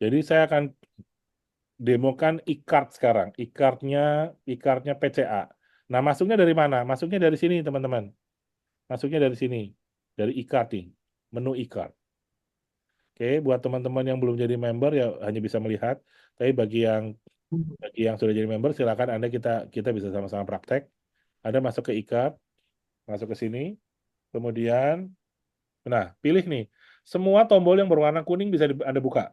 Jadi saya akan demokan e-card sekarang. E-cardnya PCA. Nah, masuknya dari mana? Masuknya dari sini, teman-teman. Masuknya dari sini. Dari e-card nih. Menu e-card. Oke, buat teman-teman yang belum jadi member ya hanya bisa melihat. Tapi bagi yang sudah jadi member, silakan Anda kita bisa sama-sama praktek. Anda masuk ke e-card, masuk ke sini. Kemudian, nah, pilih nih. Semua tombol yang berwarna kuning bisa Anda buka.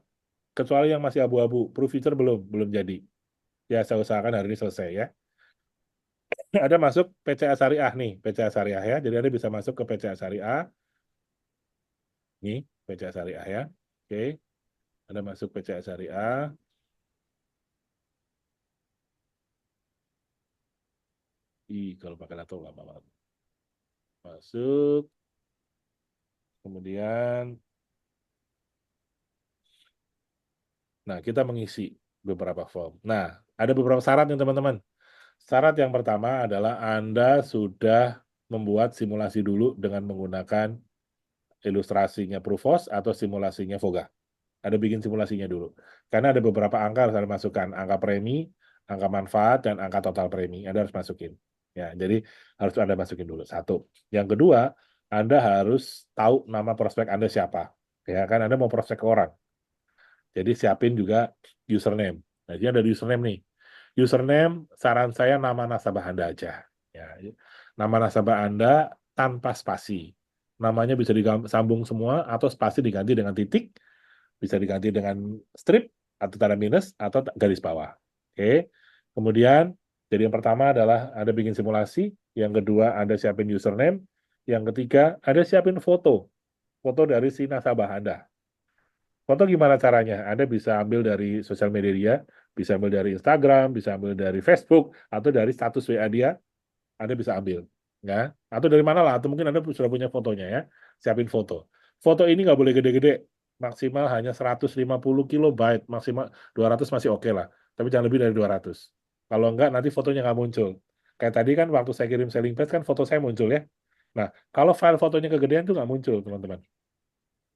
Kecuali yang masih abu-abu. Proof feature belum jadi. Ya, saya usahakan hari ini selesai ya. Ada masuk PCA Syariah nih, PCA Syariah ya. Jadi Anda bisa masuk ke PCA Syariah. Nih, PCA Syariah ya. Oke, Anda masuk PCA Syariah. Kalau pakai laptop lama banget. Masuk, kemudian, nah kita mengisi beberapa form. Nah, ada beberapa syarat nih teman-teman. Syarat yang pertama adalah Anda sudah membuat simulasi dulu dengan menggunakan ilustrasinya Proofos atau simulasinya Voga. Ada bikin simulasinya dulu. Karena ada beberapa angka harus Anda masukkan. Angka premi, angka manfaat, dan angka total premi. Anda harus masukin. Ya, jadi harus Anda masukin dulu. Satu. Yang kedua, Anda harus tahu nama prospek Anda siapa. Ya kan, Anda mau prospek ke orang. Jadi siapin juga username. Nah, ini ada username nih. Username, saran saya nama nasabah Anda aja. Ya, nama nasabah Anda tanpa spasi. Namanya bisa disambung semua atau spasi diganti dengan titik, bisa diganti dengan strip atau tanda minus atau garis bawah. Oke. Kemudian, jadi yang pertama adalah Anda bikin simulasi, yang kedua Anda siapin username, yang ketiga Anda siapin foto dari si nasabah Anda. Foto gimana caranya? Anda bisa ambil dari sosial media dia, bisa ambil dari Instagram, bisa ambil dari Facebook, atau dari status WA dia, Anda bisa ambil. Ya? Atau dari mana lah, atau mungkin Anda sudah punya fotonya ya, siapin foto. Foto ini nggak boleh gede-gede, maksimal hanya 150 kilobyte, maksimal 200 masih oke lah, tapi jangan lebih dari 200. Kalau enggak, nanti fotonya nggak muncul. Kayak tadi kan waktu saya kirim selling page kan foto saya muncul ya. Nah, kalau file fotonya kegedean tuh nggak muncul, teman-teman.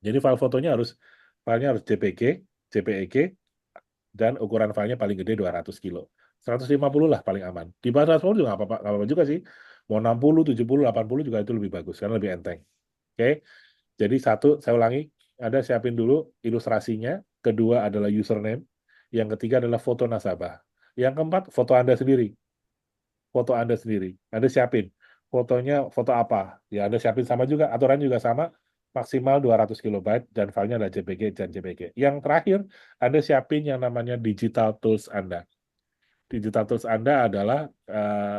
Jadi filenya harus JPG, JPEG, dan ukuran filenya paling gede 200 kilo. 150 lah paling aman. Di bawah 150 juga nggak apa-apa juga sih. Mau 60, 70, 80 juga itu lebih bagus, karena lebih enteng. Oke, jadi satu, saya ulangi, ada siapin dulu ilustrasinya, kedua adalah username, yang ketiga adalah foto nasabah. Yang keempat, foto Anda sendiri. Foto Anda sendiri. Anda siapin. Fotonya foto apa? Ya Anda siapin sama juga, aturan juga sama, maksimal 200 kilobyte dan filenya adalah JPG dan JPG. Yang terakhir, Anda siapin yang namanya digital tools Anda. Digital tools Anda adalah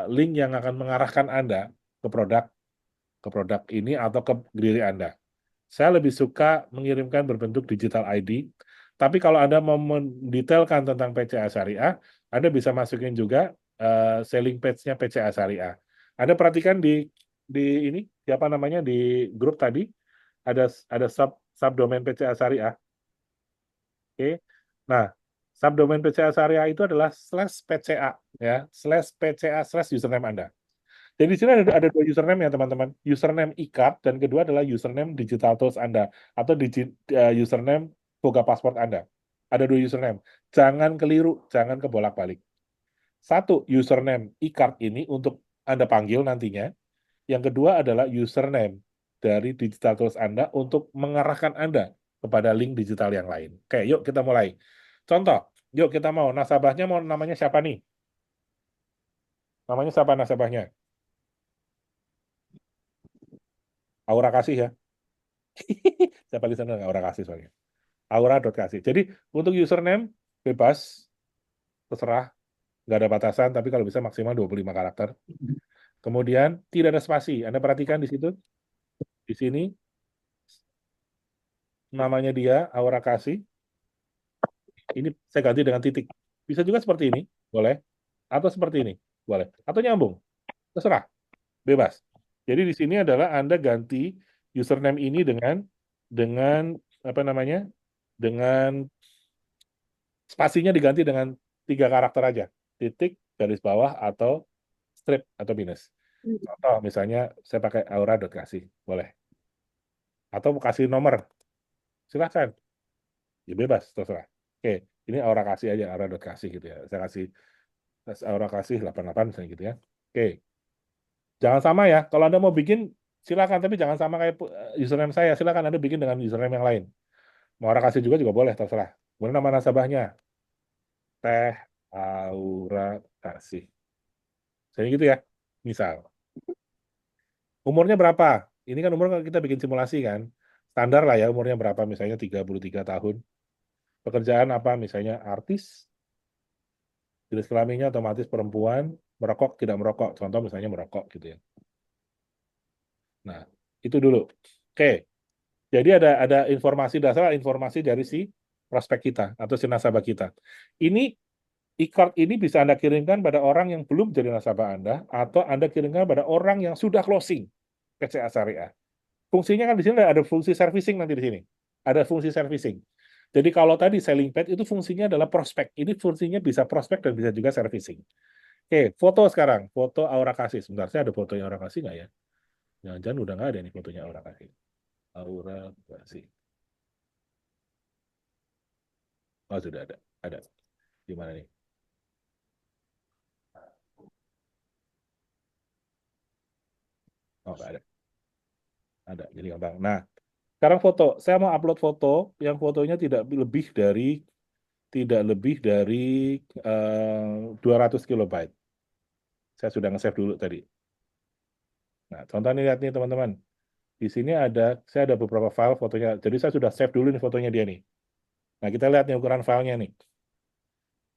link yang akan mengarahkan Anda ke produk ini atau ke diri Anda. Saya lebih suka mengirimkan berbentuk digital ID, tapi kalau Anda mau mendetailkan tentang PCA Syariah, Anda bisa masukin juga selling page-nya PCA Syariah. Anda perhatikan di ini siapa namanya di grup tadi ada subdomain PCA Syariah. Oke. Nah, subdomain PCA Syariah itu adalah /PCA ya, /PCA/username Anda. Jadi di sini ada dua username ya teman-teman. Username e-card dan kedua adalah username digital tools Anda atau username Boga Pasport Anda. Ada dua username. Jangan keliru, jangan kebolak-balik. Satu, username e-card ini untuk Anda panggil nantinya. Yang kedua adalah username dari digital tools Anda untuk mengarahkan Anda kepada link digital yang lain. Oke, yuk kita mulai. Contoh, yuk kita mau nasabahnya mau namanya siapa nih? Namanya siapa nasabahnya? Aura Kasih ya. Siapa listener nggak Aura Kasih soalnya. Aura.kasih. Jadi untuk username bebas, terserah, nggak ada batasan, tapi kalau bisa maksimal 25 karakter. Kemudian tidak ada spasi. Anda perhatikan di situ, di sini namanya dia Aura Kasih. Ini saya ganti dengan titik. Bisa juga seperti ini, boleh. Atau seperti ini, boleh. Atau nyambung, terserah, bebas. Jadi di sini adalah Anda ganti username ini dengan apa namanya? Dengan spasinya diganti dengan 3 karakter aja. Titik, garis bawah, atau strip, atau minus. Contoh, misalnya saya pakai aura.kasih, boleh. Atau mau kasih nomor, silahkan. Ya bebas, terserah. Oke, ini Aura kasih aja, Aura kasih gitu ya. Saya kasih Aura kasih 88 misalnya gitu ya. Oke, jangan sama ya. Kalau Anda mau bikin, silakan, tapi jangan sama kayak username saya. Silakan Anda bikin dengan username yang lain. Mau Aura kasih juga boleh, terserah. Kemudian nama nasabahnya, Teh Aura kasih. Saya gitu ya. Misal, umurnya berapa? Ini kan umur kita bikin simulasi kan. Standar lah ya, umurnya berapa? Misalnya 33 tahun. Pekerjaan apa? Misalnya artis, jenis kelaminnya otomatis perempuan, merokok, tidak merokok. Contoh misalnya merokok gitu ya. Nah, itu dulu. Oke, jadi ada informasi dasar, informasi dari si prospek kita atau si nasabah kita. Ini e-card ini bisa Anda kirimkan pada orang yang belum jadi nasabah Anda, atau Anda kirimkan pada orang yang sudah closing PCA Syariah. Fungsinya kan di sini ada fungsi servicing nanti di sini. Ada fungsi servicing. Jadi kalau tadi selling page itu fungsinya adalah prospek. Ini fungsinya bisa prospek dan bisa juga servicing. Oke, foto sekarang. Foto Aura Kasih. Sebentar, saya ada fotonya Aura Kasih nggak ya? Jangan-jangan udah nggak ada nih fotonya Aura Kasih. Aura Kasih. Oh, sudah ada. Ada. Di mana nih? Oh, nggak ada. Ada. Jadi gampang. Nah, sekarang foto. Saya mau upload foto yang fotonya tidak lebih dari 200 kilobyte. Saya sudah nge-save dulu tadi. Nah, contoh nih, lihat nih teman-teman. Di sini saya ada beberapa file fotonya. Jadi saya sudah save dulu nih fotonya dia nih. Nah, kita lihat nih ukuran filenya nih.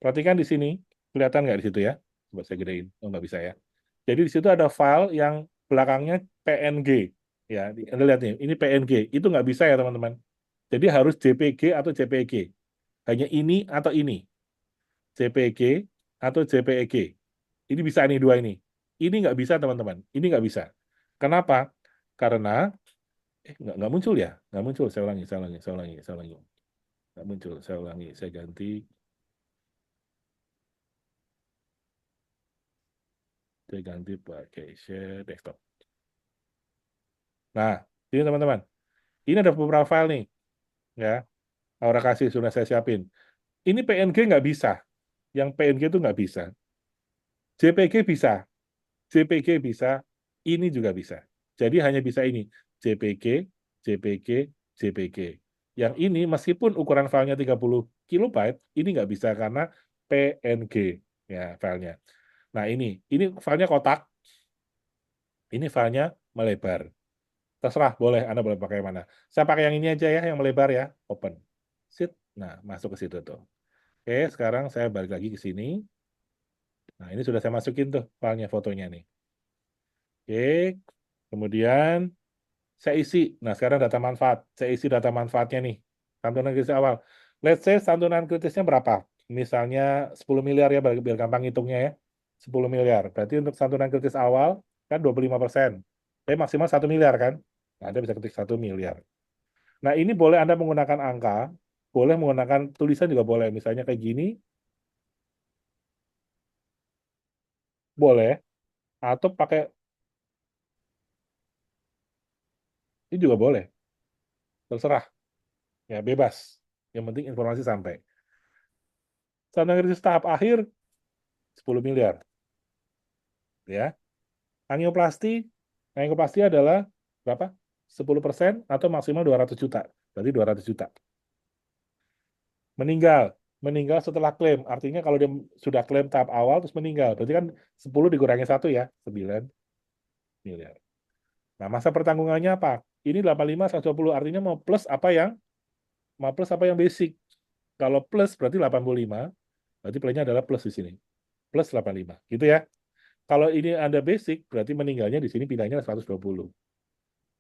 Perhatikan di sini, kelihatan nggak di situ ya? Coba saya gedein. Oh, nggak bisa ya. Jadi di situ ada file yang belakangnya PNG. Ya, Anda lihat nih, ini PNG. Itu nggak bisa ya teman-teman. Jadi harus JPG atau JPEG. Hanya ini atau ini. JPG atau JPEG. Ini bisa nih dua ini. Ini nggak bisa teman-teman. Ini nggak bisa. Kenapa? Karena nggak muncul ya, nggak muncul. Saya ulangi, saya ulangi, saya ulangi, saya ulangi. Nggak muncul, saya ulangi, saya ganti, pakai share desktop. Nah, ini teman-teman, ini ada beberapa file nih, ya. Aura kasih sudah saya siapin. Ini PNG nggak bisa, yang PNG itu nggak bisa. JPG bisa, JPG bisa, ini juga bisa. Jadi hanya bisa ini, JPG, JPG, JPG. Yang ini meskipun ukuran filenya 30 kilobyte, ini nggak bisa karena PNG ya filenya. Nah ini filenya kotak, ini filenya melebar. Terserah, boleh, Anda boleh pakai yang mana. Saya pakai yang ini aja ya, yang melebar ya, open. Sit, nah masuk ke situ tuh. Oke, sekarang saya balik lagi ke sini. Nah ini sudah saya masukin tuh filenya, fotonya nih. Oke, kemudian saya isi. Nah, sekarang data manfaat. Saya isi data manfaatnya nih. Santunan kritis awal. Let's say santunan kritisnya berapa? Misalnya 10 miliar ya, biar gampang hitungnya ya. 10 miliar. Berarti untuk santunan kritis awal kan 25%. Tapi maksimal 1 miliar kan? Nah, Anda bisa ketik 1 miliar. Nah, ini boleh Anda menggunakan angka, boleh menggunakan tulisan juga boleh. Misalnya kayak gini, boleh. Atau pakai, ini juga boleh. Terserah. Ya, bebas. Yang penting informasi sampai. Santunan kritis tahap akhir 10 miliar. Ya. Angioplasti, angioplasti adalah berapa? 10% atau maksimal 200 juta. Berarti 200 juta. Meninggal, meninggal setelah klaim. Artinya kalau dia sudah klaim tahap awal terus meninggal, berarti kan 10 dikurangi 1 ya, 9 miliar. Nah, masa pertanggungannya apa? Ini 85 120, artinya mau plus apa yang basic. Kalau plus berarti 85, berarti plannya adalah plus di sini. Plus 85, gitu ya. Kalau ini ada basic, berarti meninggalnya di sini pindahnya 120.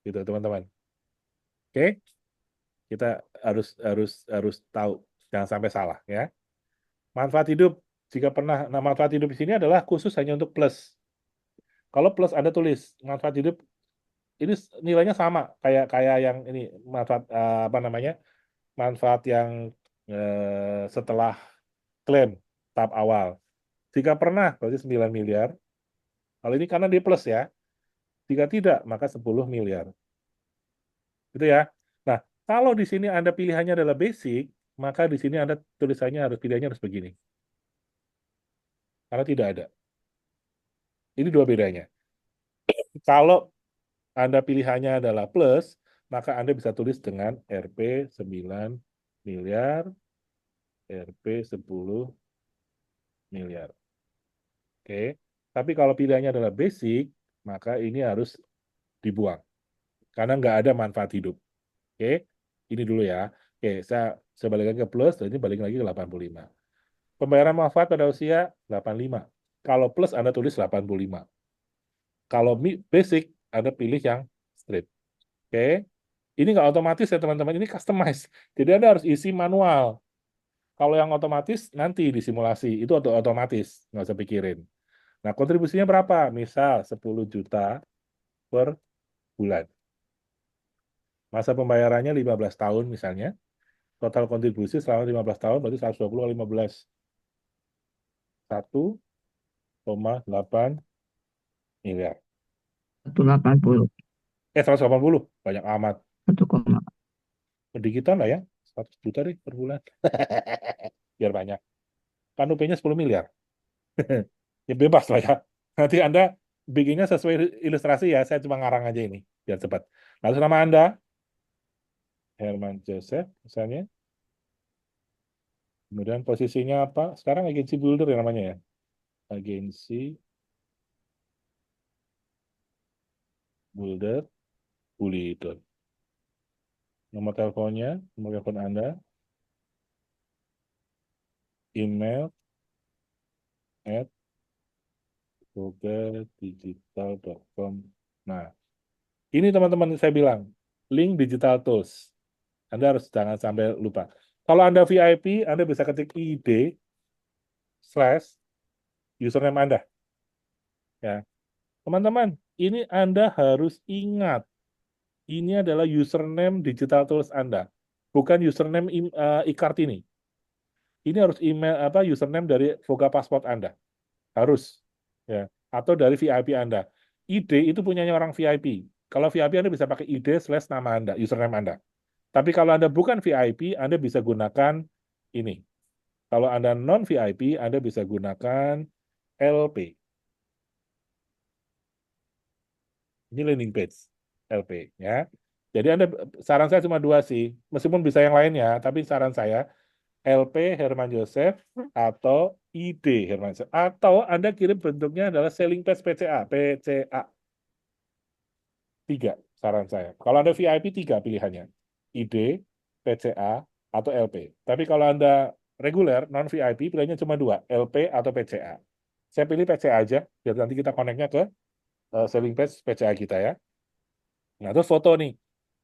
Gitu, teman-teman. Oke? Kita harus harus harus tahu, jangan sampai salah ya. Manfaat hidup, jika pernah, nah manfaat hidup di sini adalah khusus hanya untuk plus. Kalau plus Anda tulis manfaat hidup ini nilainya sama kayak kayak yang ini, manfaat apa namanya, manfaat yang setelah klaim tahap awal. Jika pernah berarti 9 miliar. Kalau ini karena di plus ya. Jika tidak maka 10 miliar. Gitu ya. Nah, kalau di sini Anda pilihannya adalah basic, maka di sini Anda tulisannya harus pilihannya harus begini. Karena tidak ada. Ini dua bedanya. Kalau Anda pilihannya adalah plus, maka Anda bisa tulis dengan Rp 9 miliar, Rp 10 miliar. Oke. Tapi kalau pilihannya adalah basic, maka ini harus dibuang. Karena nggak ada manfaat hidup. Oke. Ini dulu ya. Oke, saya balik lagi ke plus, dan ini balik lagi ke 85. Pembayaran manfaat pada usia 85. Kalau plus Anda tulis 85. Kalau basic Anda pilih yang straight. Oke. Ini nggak otomatis ya teman-teman, ini customize. Jadi Anda harus isi manual. Kalau yang otomatis nanti di simulasi, itu otomatis, nggak usah pikirin. Nah, kontribusinya berapa? Misal 10 juta per bulan. Masa pembayarannya 15 tahun misalnya. Total kontribusi selama 15 tahun berarti 120 kali 15. 1,8 miliar. 180. 180, banyak amat. 1, Pedikitan lah ya, 100 juta deh per bulan. Biar banyak. Kan UP-nya 10 miliar. Ya bebas lah ya. Nanti Anda bikinnya sesuai ilustrasi ya, saya cuma ngarang aja ini, biar cepat. Lalu nama Anda, Herman Joseph, misalnya. Kemudian posisinya apa? Sekarang agensi builder ya namanya ya. Agensi builder, builder. Nomor teleponnya, nomor telepon Anda, email at googledigital.com. Nah, ini teman-teman saya bilang, link digital tools. Anda harus jangan sampai lupa. Kalau Anda VIP, Anda bisa ketik ID / username Anda. Ya, teman-teman, ini Anda harus ingat. Ini adalah username digital tools Anda, bukan username e-Kartini. Ini harus email apa username dari Voga Passport Anda. Harus. Ya, atau dari VIP Anda. ID itu punyanya orang VIP. Kalau VIP Anda bisa pakai ID/nama Anda, username Anda. Tapi kalau Anda bukan VIP, Anda bisa gunakan ini. Kalau Anda non VIP, Anda bisa gunakan LP. Ini landing page LP ya. Jadi Anda saran saya cuma dua sih, meskipun bisa yang lain ya, tapi saran saya LP Herman Joseph atau ID Herman Joseph, atau Anda kirim bentuknya adalah selling page PCA, PCA. 3 saran saya. Kalau Anda VIP 3 pilihannya. ID, PCA, atau LP. Tapi kalau Anda reguler, non VIP, pilihannya cuma 2, LP atau PCA. Saya pilih PCA aja, biar nanti kita connect-nya ke selling page PCA kita ya. Nah, terus foto nih,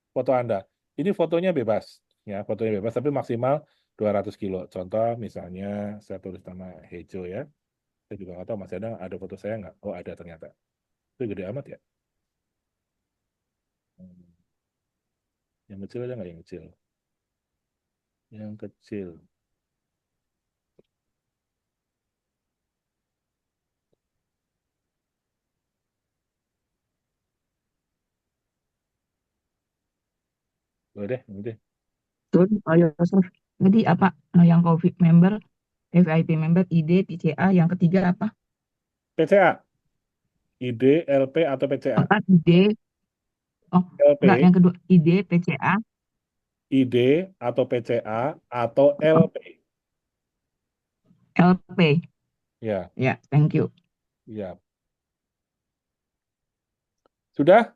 foto Anda. Ini fotonya bebas, ya, fotonya bebas, tapi maksimal 200 kilo. Contoh misalnya, saya tulis nama Hejo ya. Saya juga nggak tahu masih ada foto saya nggak? Oh, ada ternyata. Itu gede amat ya. Yang kecil aja nggak yang kecil? Yang kecil. Boleh deh, ini deh. Betul, Pak Yosef. Jadi apa yang COVID member, VIP member, ID, PCA, yang ketiga apa? PCA, ID, LP atau PCA? Apa ID? Oh, enggak, LP, yang kedua ID, PCA, ID atau PCA atau oh, LP. LP. Ya, Ya, thank you. ya. Sudah?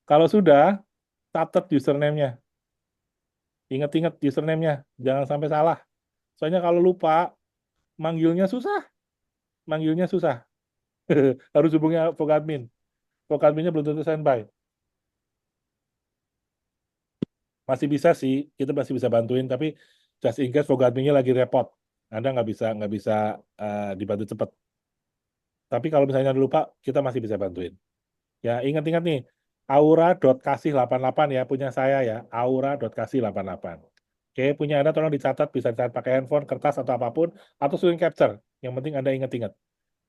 Kalau sudah, catat username-nya. Ingat-ingat username-nya. Jangan sampai salah. Soalnya kalau lupa, manggilnya susah. Manggilnya susah. Harus hubungi Vogadmin. Vogadminnya belum tentu standby. Masih bisa sih, kita masih bisa bantuin, tapi just in case Vogadminnya lagi repot. Anda nggak bisa dibantu cepat. Tapi kalau misalnya lupa, kita masih bisa bantuin. Ya, ingat-ingat nih, aura.kasih88 ya, punya saya ya, aura.kasih88. Oke, punya Anda tolong dicatat, bisa dicatat pakai handphone, kertas, atau apapun, atau screen capture. Yang penting Anda ingat-ingat.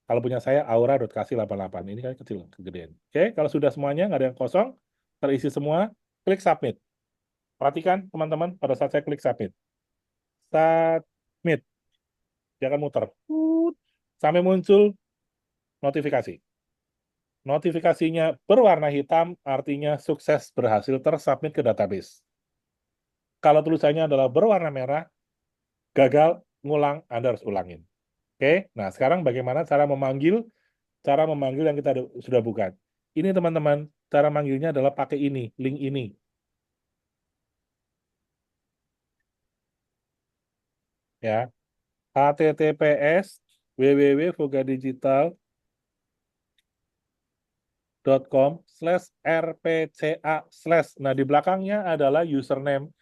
Kalau punya saya, aura.kasih88. Ini kan kecil, kegedean. Oke, kalau sudah semuanya, nggak ada yang kosong, terisi semua, klik submit. Perhatikan, teman-teman, pada saat saya klik submit. submit. Dia akan muter. Sampai muncul notifikasi. Notifikasinya berwarna hitam, artinya sukses berhasil tersubmit ke database. Kalau tulisannya adalah berwarna merah, gagal, ngulang, Anda harus ulangin. Oke, nah sekarang bagaimana cara memanggil yang kita sudah buka. Ini teman-teman, cara manggilnya adalah pakai ini, link ini. Ya, https www.vogadigital.com .com/rpca/. Nah, di belakangnya adalah username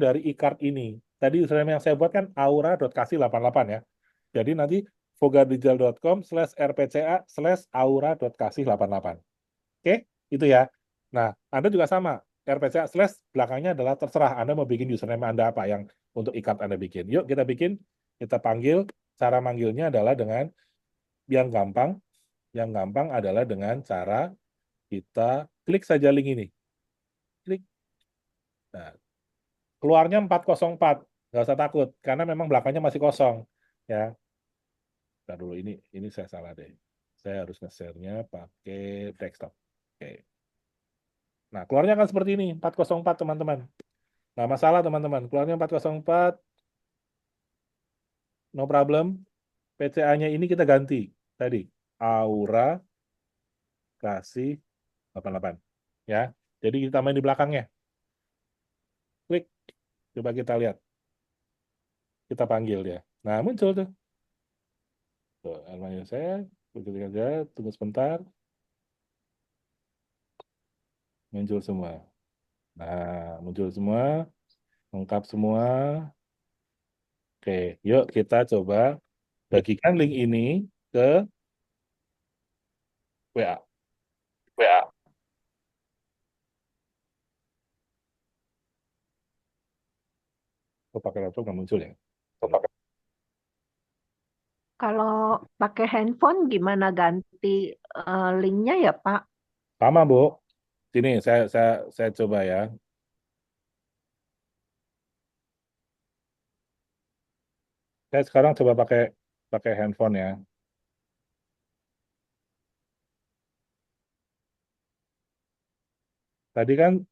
dari e-card ini. Tadi username yang saya buat kan aura.kasih88 ya. Jadi nanti vogadigital.com/rpca/aura.kasih88. Oke, itu ya. Nah, Anda juga sama. RPCA slash belakangnya adalah terserah Anda mau bikin username Anda apa yang untuk e-card Anda bikin. Yuk kita bikin, kita panggil. Cara manggilnya adalah dengan yang gampang. Yang gampang adalah dengan cara kita klik saja link ini. Klik. Nah, keluarnya 404. Nggak usah takut, karena memang belakangnya masih kosong. Ya, nah dulu ini saya salah deh. Saya harus nge-share-nya pakai desktop. Oke. Nah, keluarnya akan seperti ini, 404 teman-teman. Nggak masalah teman-teman, keluarnya 404, no problem. PCA-nya ini kita ganti. Tadi, Aura kasih 88. Ya, jadi kita main di belakangnya. Klik, coba kita lihat. Kita panggil dia. Nah, muncul tuh. Tuh, namanya saya, begitu aja, tunggu sebentar, muncul semua. Nah, muncul semua, lengkap semua. Oke, yuk kita coba bagikan link ini ke WA. WA. Oh, pakai laptop nggak muncul ya? Kalau pakai handphone gimana ganti linknya ya Pak? Sama, Bu. Sini, saya coba ya. Saya sekarang coba pakai pakai handphone ya. Tadi kan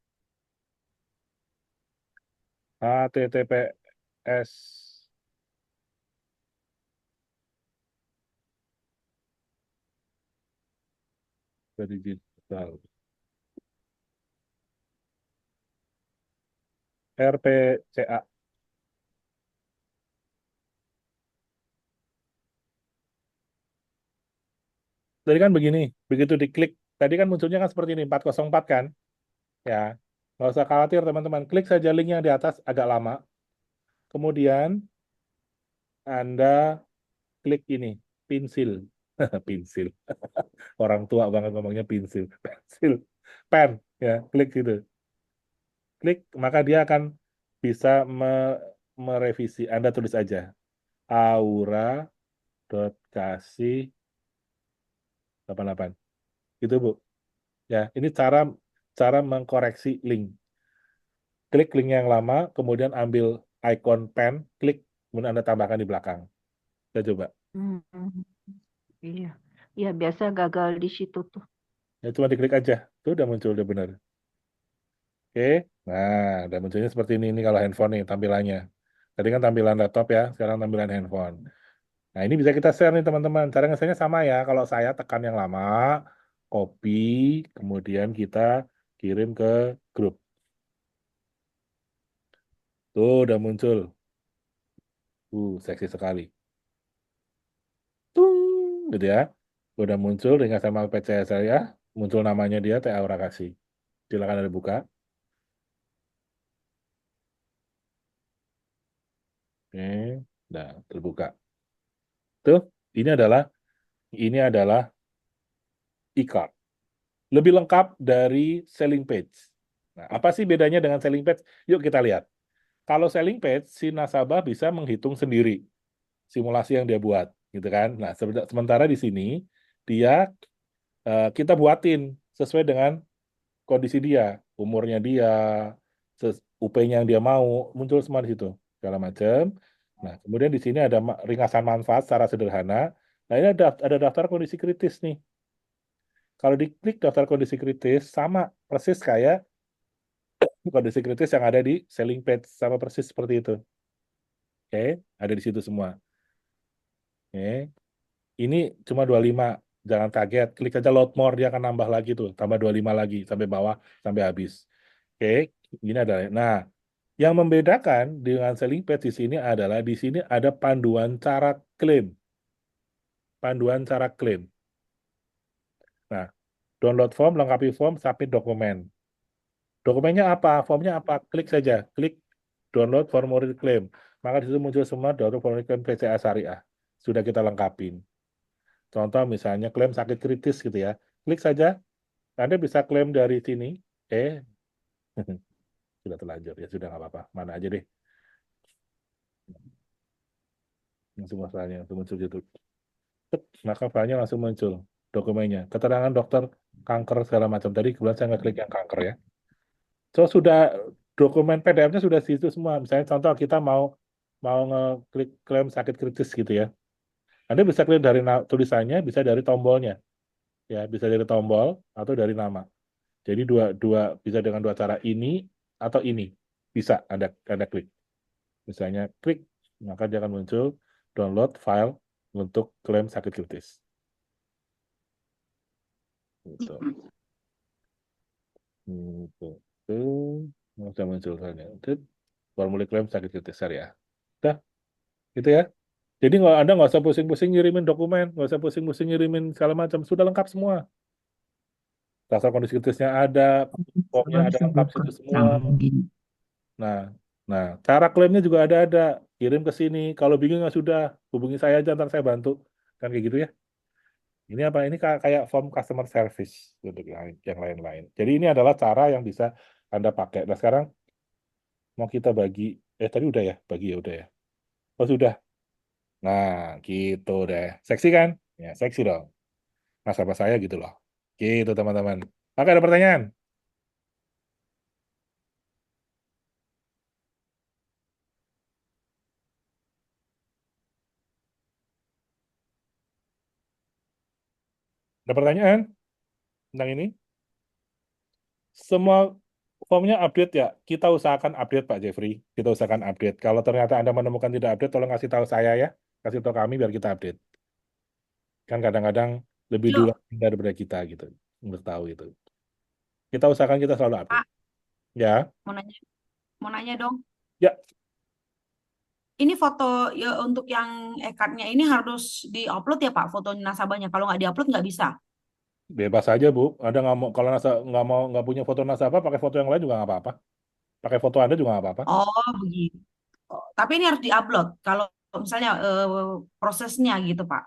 HTTPS ke digital. RPCA. Tadi kan begini, begitu diklik, tadi kan munculnya kan seperti ini, 404 kan? Ya, nggak usah khawatir teman-teman. Klik saja link yang di atas agak lama. Kemudian Anda klik ini, pensil. Pensil. Orang tua banget ngomongnya pensil. Pensil. Pen, ya, klik gitu. Klik, maka dia akan bisa merevisi. Anda tulis aja aura.kasih88. Gitu, Bu. Ya, ini cara cara mengkoreksi link. Klik link yang lama, kemudian ambil icon pen, klik, kemudian Anda tambahkan di belakang. Kita coba. Hmm, iya, iya biasa gagal di situ tuh. Ya, cuma diklik aja. Tuh udah muncul, udah benar. Oke, nah, udah munculnya seperti ini kalau handphone nih tampilannya. Tadi kan tampilan laptop ya, sekarang tampilan handphone. Nah, ini bisa kita share nih teman-teman. Cara nge-share-nya sama ya. Kalau saya tekan yang lama, copy, kemudian kita kirim ke grup. Tuh udah muncul. Seksi sekali. Tung, gitu ya. Udah muncul dengan sama PC saya, muncul namanya dia, Teh Aura Kasih. Silakan Anda buka. Oke, nah terbuka. Tuh, ini adalah e-card. Lebih lengkap dari selling page. Nah, apa sih bedanya dengan selling page? Yuk kita lihat. Kalau selling page, si nasabah bisa menghitung sendiri simulasi yang dia buat, gitu kan? Nah, sementara di sini dia kita buatin sesuai dengan kondisi dia, umurnya dia, UP-nya yang dia mau, muncul semua di situ. segala macam. Nah, kemudian di sini ada ringkasan manfaat secara sederhana. Nah, ini ada daftar kondisi kritis nih. Kalau diklik daftar kondisi kritis, sama persis kayak kondisi kritis yang ada di selling page, sama persis seperti itu. Oke, ada di situ semua. Oke, ini cuma 25, jangan kaget. Klik aja load more, dia akan nambah lagi tuh, tambah 25 lagi sampai bawah, sampai habis. Oke, ini adalah. Nah, yang membedakan dengan selling page di sini adalah di sini ada panduan cara klaim. Panduan cara klaim. Nah, download form, lengkapi form, submit dokumen. Dokumennya apa? Formnya apa? Klik saja. Klik download formulir klaim. Maka di situ muncul semua download formulir klaim PCA Syariah. Sudah kita lengkapin. Contoh misalnya klaim sakit kritis gitu ya. Klik saja. Anda bisa klaim dari sini. Sudah terlanjur. Ya sudah nggak apa-apa. Mana aja deh. Yang semua filenya langsung muncul gitu. Maka filenya langsung muncul. Dokumennya. Keterangan dokter kanker segala macam. Tadi kebetulan saya nggak klik yang kanker ya. So sudah dokumen PDF-nya sudah di situ semua. Misalnya contoh kita mau ngeklik klaim sakit kritis gitu ya. Anda bisa klik dari tulisannya, bisa dari tombolnya. Ya, bisa dari tombol atau dari nama. Jadi dua dua bisa dengan dua cara, ini atau ini. Bisa Anda klik. Misalnya klik, maka dia akan muncul download file untuk klaim sakit kritis. Gitu. Gitu. Tuh, bisa muncul filenya. Itu formulir klaim sakit kritis ya. Udah, gitu ya. Jadi Anda nggak usah pusing-pusing ngirimin dokumen, nggak usah pusing-pusing ngirimin segala macam, sudah lengkap semua. Daftar kondisi kritisnya ada, formnya ada Bisa lengkap buka situ semua. canggih. Nah, nah cara klaimnya juga ada, kirim ke sini. Kalau bingung ya sudah, hubungi saya aja, ntar saya bantu. Kan kayak gitu ya. Ini apa? Ini kayak form customer service untuk yang lain-lain. Jadi ini adalah cara yang bisa Anda pakai. Nah sekarang mau kita bagi, tadi udah ya, bagi ya udah ya. Oh sudah. Nah, gitu deh. Seksi kan? Ya, seksi dong. Nasabah saya gitu loh. Gitu teman-teman. Oke, ada pertanyaan? Ada pertanyaan tentang ini? Semua formnya update ya. Kita usahakan update Pak Jeffrey. Kita usahakan update. Kalau ternyata Anda menemukan tidak update, tolong kasih tahu saya ya. Kasih tahu kami biar kita update. Kan kadang-kadang lebih dulu Yuk, daripada kita gitu. Untuk tahu itu. Kita usahakan kita selalu update. Pak, Ya. mau nanya, mau nanya dong. Ya, Ini foto ya untuk yang e-cardnya ini harus diupload ya Pak, foto nasabahnya. Kalau nggak diupload nggak bisa. bebas aja Bu. Ada nggak mau kalau nggak punya foto nasabah, pakai foto yang lain juga nggak apa-apa. Pakai foto Anda juga nggak apa-apa. Oh, begitu. Oh, tapi ini harus diupload. Kalau misalnya prosesnya gitu Pak.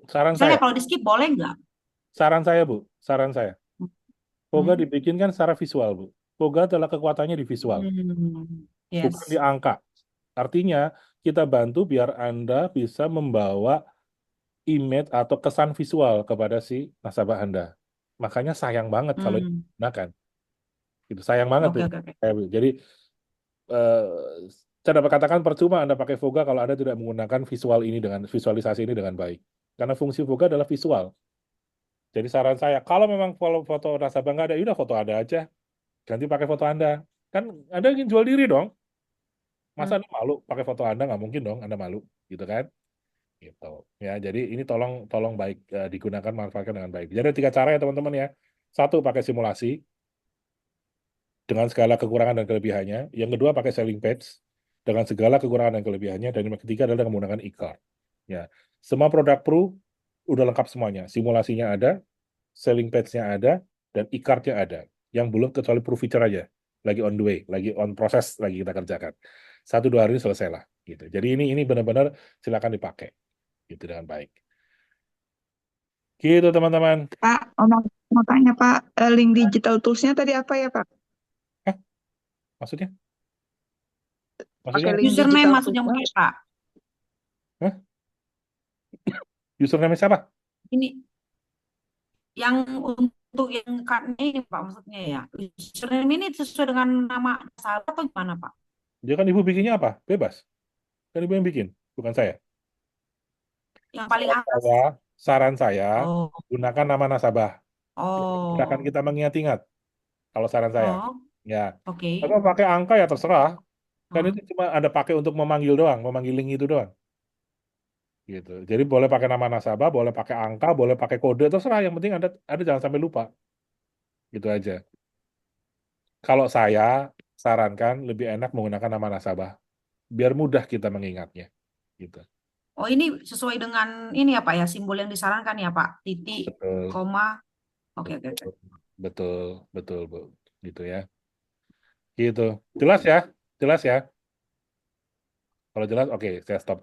Saran Misalnya saya, kalau di skip boleh nggak? saran saya Bu, saran saya. Poga Hmm. dibikinkan secara visual Bu. Poga adalah kekuatannya di visual, bukan di Yes. angka. Artinya kita bantu biar Anda bisa membawa image atau kesan visual kepada si nasabah Anda. Makanya sayang banget kalau Hmm. digunakan. Itu sayang banget Oke, tuh. oke, oke. Jadi eh, saya dapat katakan percuma Anda pakai Voga kalau Anda tidak menggunakan visual ini dengan visualisasi ini dengan baik. Karena fungsi Voga adalah visual. Jadi saran saya, kalau memang foto nasabah nggak ada, yaudah foto ada aja. Ganti pakai foto Anda. Kan Anda ingin jual diri dong. Masa Hmm. Anda malu pakai foto Anda? Nggak mungkin dong Anda malu. Gitu kan? Gitu. Ya, jadi ini tolong tolong baik digunakan, manfaatkan dengan baik. Jadi ada 3 cara ya teman-teman ya. Satu, pakai simulasi dengan segala kekurangan dan kelebihannya. Yang kedua, pakai selling page dengan segala kekurangan dan kelebihannya. Dan yang ketiga adalah menggunakan e-card. Ya, semua produk Pro udah lengkap semuanya. Simulasinya ada, selling page-nya ada, dan e-card-nya ada. Yang belum kecuali Pro feature aja. Lagi on the way, lagi on proses, lagi kita kerjakan. 1-2 hari ini selesai lah. Gitu. Jadi ini benar-benar silakan dipakai. Gitu dengan baik. Gitu teman-teman. Pak, mau tanya Pak, link digital tools-nya tadi apa ya Pak? Eh, maksudnya? Pakai Maksudnya? link Username digital maksudnya tools-nya. mungkin Pak. Hah? Username siapa? Ini yang untuk yang card-nya ini Pak maksudnya ya. Username ini sesuai dengan nama nasabah atau gimana Pak? Dia kan ibu bikinnya apa? Bebas. Kan ibu yang bikin, bukan saya. Yang paling Saran atas. saya, saran saya, Oh, gunakan nama nasabah. Akan oh, kita mengingat-ingat. Kalau saran saya, oh, ya. oke. Kalau pakai angka ya terserah. Kan Oh, itu cuma ada pakai untuk memanggil doang, memanggil link itu doang. Gitu. Jadi boleh pakai nama nasabah, boleh pakai angka, boleh pakai kode, terserah. Yang penting ada jangan sampai lupa. Gitu aja. Kalau saya sarankan lebih enak menggunakan nama nasabah, biar mudah kita mengingatnya. Gitu. oh ini sesuai dengan ini ya Pak ya, simbol yang disarankan ya Pak. Titik, Betul, koma. Oke, oke, oke. betul, betul, Bu. Gitu ya. Gitu. Jelas ya? Jelas ya? Kalau jelas, oke, saya stop.